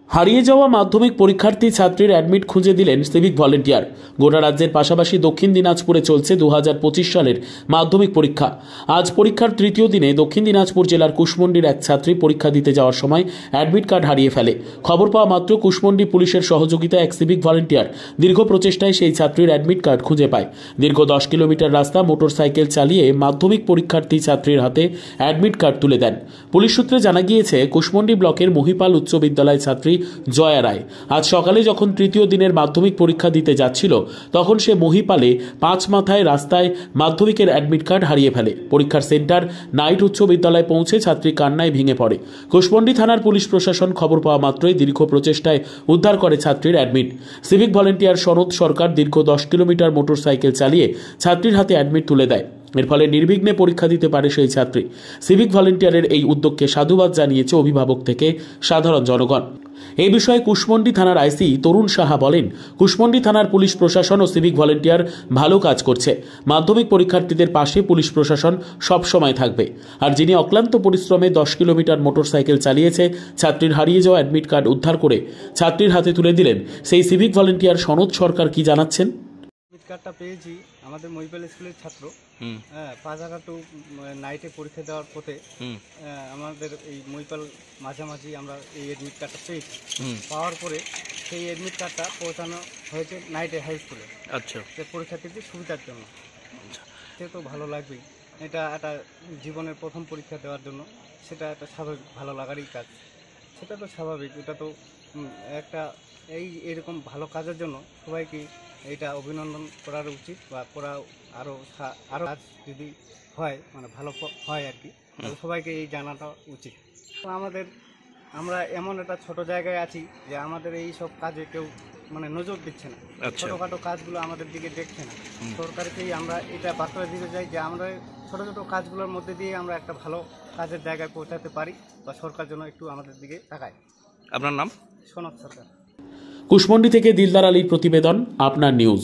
হারিয়ে যাওয়া মাধ্যমিক পরীক্ষার্থী ছাত্রীর অ্যাডমিট খুঁজে দিলেন সিভিক ভলেন্টিয়ার। গোটা রাজ্যের পাশাপাশি দক্ষিণ দিনাজপুরে চলছে 2025 সালের মাধ্যমিক পরীক্ষা। আজ পরীক্ষার তৃতীয় দিনে দক্ষিণ দিনাজপুর জেলার কুশমন্ডির এক ছাত্রী পরীক্ষা দিতে যাওয়ার সময় অ্যাডমিট কার্ড হারিয়ে ফেলে। খবর পাওয়া মাত্র কুশমন্ডি পুলিশের সহযোগিতায় এক সিভিক ভলেন্টিয়ার দীর্ঘ প্রচেষ্টায় সেই ছাত্রীর অ্যাডমিট কার্ড খুঁজে পায়। দীর্ঘ 10 কিলোমিটার রাস্তা মোটরসাইকেল চালিয়ে মাধ্যমিক পরীক্ষার্থী ছাত্রীর হাতে অ্যাডমিট কার্ড তুলে দেন। পুলিশ সূত্রে জানা গিয়েছে, কুশমন্ডি ব্লকের মহিপাল উচ্চ বিদ্যালয় ছাত্রী জয়া রায় আজ সকালে যখন তৃতীয় দিনের মাধ্যমিক পরীক্ষা দিতে যাচ্ছিল, তখন সে মহিপালে 5 মাথায় রাস্তায় মাধ্যমিকের অ্যাডমিট কার্ড হারিয়ে ফেলে। পরীক্ষার সেন্টার নাইট উচ্চ বিদ্যালয়ে পৌঁছে ছাত্রী কান্নায় ভেঙে পড়ে। কুশমন্ডি থানার পুলিশ প্রশাসন খবর পাওয়া মাত্রই দীর্ঘ প্রচেষ্টায় উদ্ধার করে ছাত্রীর অ্যাডমিট। সিভিক ভলেন্টিয়ার সনদ সরকার দীর্ঘ 10 কিলোমিটার মোটরসাইকেল চালিয়ে ছাত্রীর হাতে অ্যাডমিট তুলে দেয়। এর ফলে নির্বিঘ্নে পরীক্ষা দিতে পারে সেই ছাত্রী। সিভিক ভলেন্টিয়ারের এই উদ্যোগকে সাধুবাদ জানিয়েছে অভিভাবক থেকে সাধারণ জনগণ। এই বিষয়ে কুশমন্ডি থানার আইসি তরুণ সাহা বলেন, কুশমন্ডি থানার পুলিশ প্রশাসন ও সিভিক ভলেন্টিয়ার ভালো কাজ করছে। মাধ্যমিক পরীক্ষার্থীদের পাশে পুলিশ প্রশাসন সব সময় থাকবে। আর যিনি অক্লান্ত পরিশ্রমে 10 কিলোমিটার মোটরসাইকেল চালিয়েছে ছাত্রীর হারিয়ে যাওয়া অ্যাডমিট কার্ড উদ্ধার করে ছাত্রীর হাতে তুলে দিলেন সেই সিভিক ভলেন্টিয়ার সনদ সরকার কি জানাচ্ছেন। অ্যাডমিট কার্ডটা পেয়েছি আমাদের মহিপাল স্কুলের ছাত্র। পাঁচহাটা টু নাইটে পরীক্ষা দেওয়ার পথে আমাদের এই মহিপাল মাঝামাঝি আমরা এই অ্যাডমিট কার্ডটা পেয়েছি। পাওয়ার পরে সেই অ্যাডমিট কার্ডটা পৌঁছানো হয়েছে নাইটে হাই স্কুলে। আচ্ছা, পরীক্ষার্থীদের সুবিধার জন্য। সে তো ভালো লাগবেই, এটা একটা জীবনের প্রথম পরীক্ষা দেওয়ার জন্য সেটা একটা স্বাভাবিক ভালো লাগারই কাজ। সেটা তো স্বাভাবিক, এটা তো একটা এরকম ভালো কাজের জন্য সবাইকে এটা অভিনন্দন করার উচিত, বা করা আরও কাজ যদি হয় মানে ভালো হয় আর কি, তাহলে সবাইকে এই জানাটা উচিত। তো আমরা এমন একটা ছোট জায়গায় আছি যে আমাদের এই সব কাজে কেউ মানে নজর দিচ্ছে না। ছোটোখাটো কাজগুলো আমাদের দিকে দেখছে না। সরকারকেই আমরা এটা বার্তা দিতে চাই যে আমরা ছোটো ছোটো কাজগুলোর মধ্যে দিয়ে আমরা একটা ভালো কাজের জায়গায় পৌঁছাতে পারি, বা সরকার যেন একটু আমাদের দিকে তাকায়। আপনার নাম? সনদ সরকার। কুশমন্ডি থেকে দিলদার আলীর প্রতিবেদন, আপনার নিউজ।